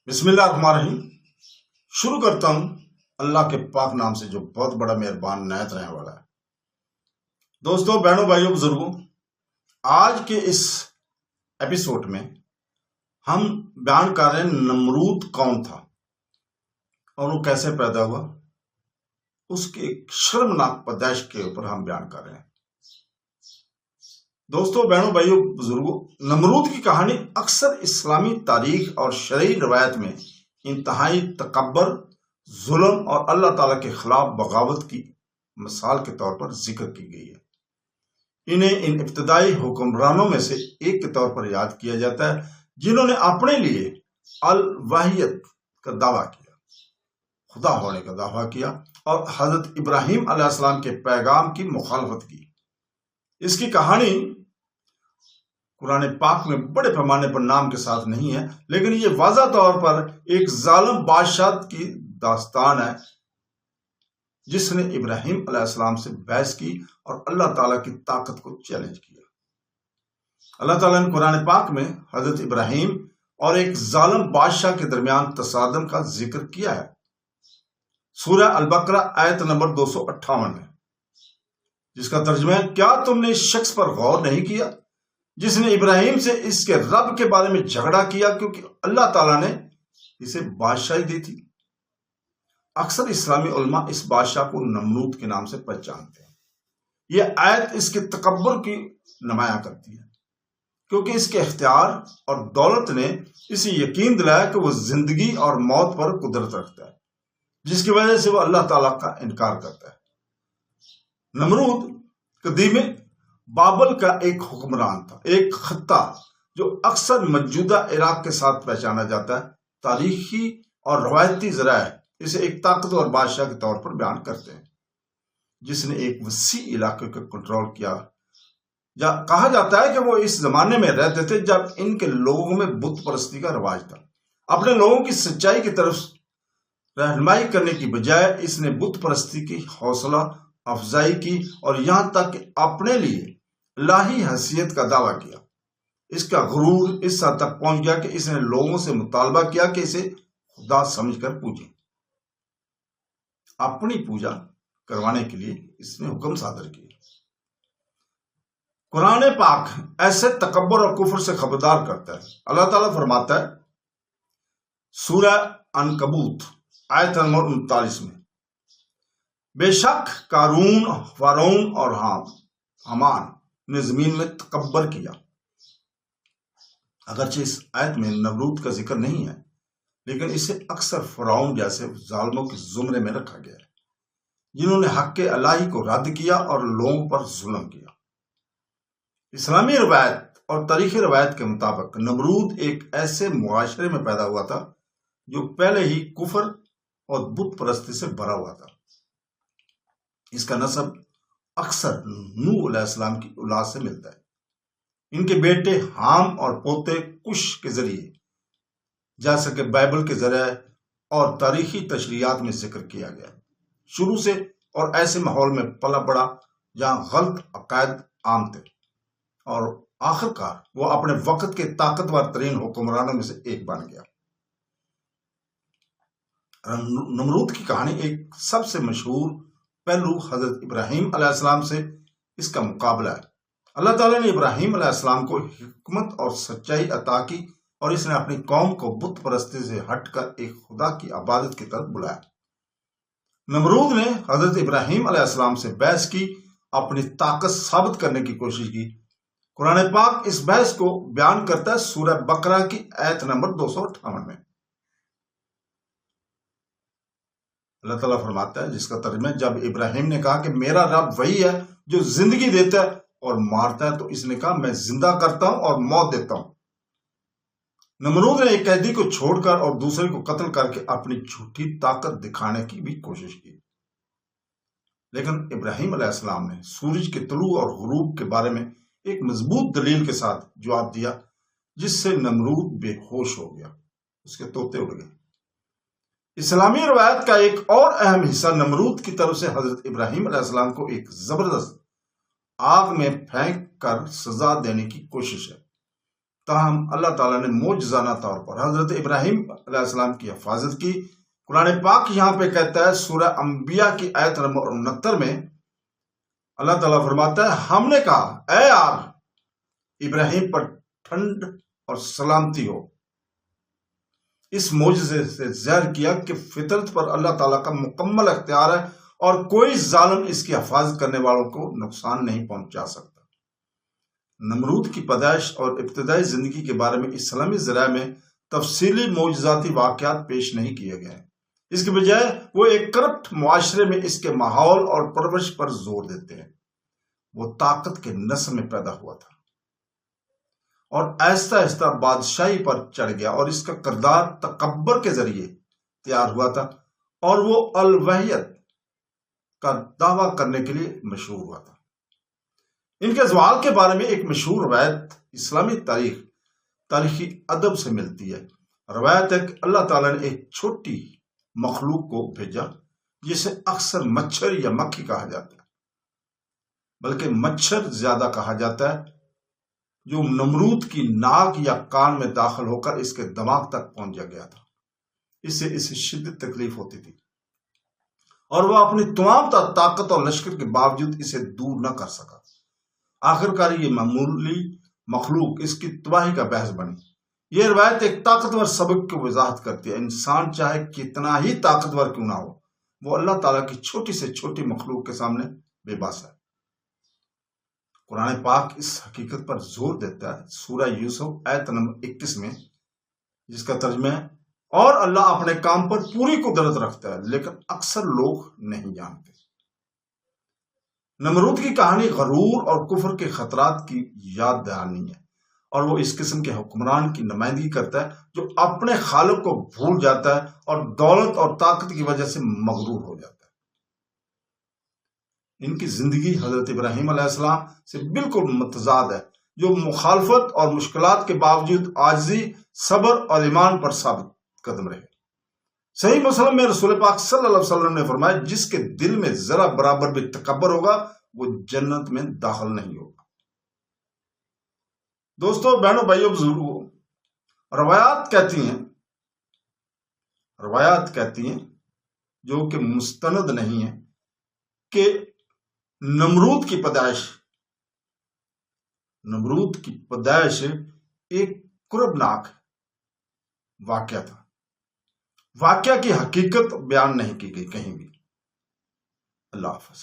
بسم اللہ الرحمن الرحیم۔ شروع کرتا ہوں اللہ کے پاک نام سے جو بہت بڑا مہربان نہایت رہنے والا ہے۔ دوستوں، بہنوں، بھائیوں، بزرگوں، آج کے اس ایپیسوڈ میں ہم بیان کر رہے ہیں نمرود کون تھا اور وہ کیسے پیدا ہوا، اس کی ایک شرمناک پیدائش کے اوپر ہم بیان کر رہے ہیں۔ دوستوں، بہنوں، بھائیوں، بزرگوں، نمرود کی کہانی اکثر اسلامی تاریخ اور شرعی روایت میں انتہائی تکبر، ظلم اور اللہ تعالیٰ کے خلاف بغاوت کی مثال کے طور پر ذکر کی گئی ہے۔ انہیں ان ابتدائی حکمرانوں میں سے ایک کے طور پر یاد کیا جاتا ہے جنہوں نے اپنے لیے الوحیت کا دعویٰ کیا، خدا ہونے کا دعویٰ کیا اور حضرت ابراہیم علیہ السلام کے پیغام کی مخالفت کی۔ اس کی کہانی قرآن پاک میں بڑے پیمانے پر نام کے ساتھ نہیں ہے، لیکن یہ واضح طور پر ایک ظالم بادشاہ کی داستان ہے جس نے ابراہیم علیہ السلام سے بحث کی اور اللہ تعالیٰ کی طاقت کو چیلنج کیا۔ اللہ تعالیٰ نے قرآن پاک میں حضرت ابراہیم اور ایک ظالم بادشاہ کے درمیان تصادم کا ذکر کیا ہے۔ سورہ البقرہ آیت نمبر 258 میں، جس کا ترجمہ ہے، کیا تم نے اس شخص پر غور نہیں کیا جس نے ابراہیم سے اس کے رب کے بارے میں جھگڑا کیا، کیونکہ اللہ تعالیٰ نے اسے بادشاہی دی تھی۔ اکثر اسلامی علماء اس بادشاہ کو نمرود کے نام سے پہچانتے ہیں۔ یہ آیت اس کے تکبر کی نمایاں کرتی ہے، کیونکہ اس کے اختیار اور دولت نے اسے یقین دلایا کہ وہ زندگی اور موت پر قدرت رکھتا ہے، جس کی وجہ سے وہ اللہ تعالیٰ کا انکار کرتا ہے۔ نمرود قدیم بابل کا ایک حکمران تھا، ایک خطہ جو اکثر موجودہ عراق کے ساتھ پہچانا جاتا ہے۔ تاریخی اور روایتی ذرائع اسے ایک طاقتور بادشاہ کے طور پر بیان کرتے ہیں جس نے ایک وسیع علاقے کو کنٹرول کیا۔ کہا جاتا ہے کہ وہ اس زمانے میں رہتے تھے جب ان کے لوگوں میں بت پرستی کا رواج تھا۔ اپنے لوگوں کی سچائی کی طرف رہنمائی کرنے کی بجائے اس نے بت پرستی کی حوصلہ افزائی کی اور یہاں تک کہ اپنے لیے الہی حیثیت کا دعویٰ کیا۔ اس کا غرور اس حد تک پہنچ گیا کہ اس نے لوگوں سے مطالبہ کیا کہ اسے خدا سمجھ کر پوجیں۔ اپنی پوجا کروانے کے لیے اس نے حکم صادر کیا۔ قرآن پاک ایسے تکبر اور کفر سے خبردار کرتا ہے۔ اللہ تعالیٰ فرماتا ہے سورہ عنکبوت آیت نمبر 39 میں، بے شک قارون، فرعون اور حامان نے زمین میں تکبر کیا۔ اگرچہ اس آیت میں نمرود کا ذکر نہیں ہے، لیکن اسے اکثر فرعون جیسے ظالموں کے زمرے میں رکھا گیا ہے جنہوں نے حق الہی کو رد کیا اور لوگوں پر ظلم کیا۔ اسلامی روایت اور تاریخی روایت کے مطابق نمرود ایک ایسے معاشرے میں پیدا ہوا تھا جو پہلے ہی کفر اور بت پرستی سے بھرا ہوا تھا۔ اس کا نسب اکثر نوح علیہ السلام کی اولاد سے ملتا ہے۔ ان کے بیٹے حام اور پوتے کش کے ذریعے، جیسا کہ بائبل کے ذریعے اور تاریخی تشریحات میں ذکر کیا گیا، شروع سے اور ایسے ماحول میں پلا بڑا جہاں غلط عقائد عام تھے، اور آخر کار وہ اپنے وقت کے طاقتور ترین حکمرانوں میں سے ایک بن گیا۔ نمرود کی کہانی ایک سب سے مشہور پہلو حضرت ابراہیم علیہ السلام سے اس کا مقابلہ ہے۔ اللہ تعالیٰ نے ابراہیم علیہ السلام کو حکمت اور سچائی عطا کی اور اس نے اپنی قوم کو بت پرستی سے ہٹ کر ایک خدا کی عبادت کی طرف بلایا۔ نمرود نے حضرت ابراہیم علیہ السلام سے بحث کی، اپنی طاقت ثابت کرنے کی کوشش کی۔ قرآن پاک اس بحث کو بیان کرتا ہے سورہ بقرہ کی آیت نمبر 258 میں۔ اللہ تعالیٰ فرماتا ہے، جس کا ترجمہ ہے، جب ابراہیم نے کہا کہ میرا رب وہی ہے جو زندگی دیتا ہے اور مارتا ہے، تو اس نے کہا میں زندہ کرتا ہوں اور موت دیتا ہوں۔ نمرود نے ایک قیدی کو چھوڑ کر اور دوسرے کو قتل کر کے اپنی جھوٹی طاقت دکھانے کی بھی کوشش کی، لیکن ابراہیم علیہ السلام نے سورج کے طلوع اور غروب کے بارے میں ایک مضبوط دلیل کے ساتھ جواب دیا، جس سے نمرود بے ہوش ہو گیا، اس کے طوطے اڑ گئے۔ اسلامی روایت کا ایک اور اہم حصہ نمرود کی طرف سے حضرت ابراہیم علیہ السلام کو ایک زبردست آگ میں پھینک کر سزا دینے کی کوشش ہے۔ تاہم اللہ تعالیٰ نے معجزانہ طور پر حضرت ابراہیم علیہ السلام کی حفاظت کی۔ قرآن پاک یہاں پہ کہتا ہے سورہ انبیاء کی آیت نمبر 69 میں اللہ تعالیٰ فرماتا ہے ہم نے کہا اے یار ابراہیم پر ٹھنڈ اور سلامتی ہو۔ اس معجزے سے ظاہر کیا کہ فطرت پر اللہ تعالیٰ کا مکمل اختیار ہے اور کوئی ظالم اس کی حفاظت کرنے والوں کو نقصان نہیں پہنچا سکتا۔ نمرود کی پیدائش اور ابتدائی زندگی کے بارے میں اسلامی ذرائع میں تفصیلی معجزاتی واقعات پیش نہیں کیے گئے ہیں۔ اس کے بجائے وہ ایک کرپٹ معاشرے میں اس کے ماحول اور پرورش پر زور دیتے ہیں۔ وہ طاقت کے نسل میں پیدا ہوا تھا اور آہستہ آہستہ بادشاہی پر چڑھ گیا، اور اس کا کردار تکبر کے ذریعے تیار ہوا تھا، اور وہ الوحیت کا دعویٰ کرنے کے لیے مشہور ہوا تھا۔ ان کے زوال کے بارے میں ایک مشہور روایت اسلامی تاریخی ادب سے ملتی ہے۔ روایت ہے کہ اللہ تعالیٰ نے ایک چھوٹی مخلوق کو بھیجا جسے اکثر مچھر یا مکھی کہا جاتا ہے، بلکہ مچھر زیادہ کہا جاتا ہے، جو نمرود کی ناک یا کان میں داخل ہو کر اس کے دماغ تک پہنچ گیا تھا۔ اسے شدید تکلیف ہوتی تھی اور وہ اپنی تمام طاقت اور لشکر کے باوجود اسے دور نہ کر سکا۔ آخرکار یہ معمولی مخلوق اس کی تباہی کا باعث بنی۔ یہ روایت ایک طاقتور سبق کی وضاحت کرتی ہے۔ انسان چاہے کتنا ہی طاقتور کیوں نہ ہو، وہ اللہ تعالیٰ کی چھوٹی سے چھوٹی مخلوق کے سامنے بے بس ہے۔ قرآن پاک اس حقیقت پر زور دیتا ہے سورہ یوسف آیت نمبر 21 میں، جس کا ترجمہ ہے اور اللہ اپنے کام پر پوری قدرت رکھتا ہے لیکن اکثر لوگ نہیں جانتے۔ نمرود کی کہانی غرور اور کفر کے خطرات کی یاد دہانی ہے، اور وہ اس قسم کے حکمران کی نمائندگی کرتا ہے جو اپنے خالق کو بھول جاتا ہے اور دولت اور طاقت کی وجہ سے مغرور ہو جاتا ہے۔ ان کی زندگی حضرت ابراہیم علیہ السلام سے بالکل متضاد ہے، جو مخالفت اور مشکلات کے باوجود عاجزی، صبر اور ایمان پر ثابت قدم رہے۔ صحیح مسلم میں رسول پاک صلی اللہ علیہ وسلم نے فرمایا جس کے دل میں ذرا برابر بھی تکبر ہوگا وہ جنت میں داخل نہیں ہوگا۔ دوستو، بہنوں، بھائیوں، بزرگوں، روایات کہتی ہیں جو کہ مستند نہیں ہے کہ نمرود کی پیدائش ایک کربناک واقعہ تھا۔ واقعہ کی حقیقت بیان نہیں کی گئی کہیں بھی۔ اللہ حافظ۔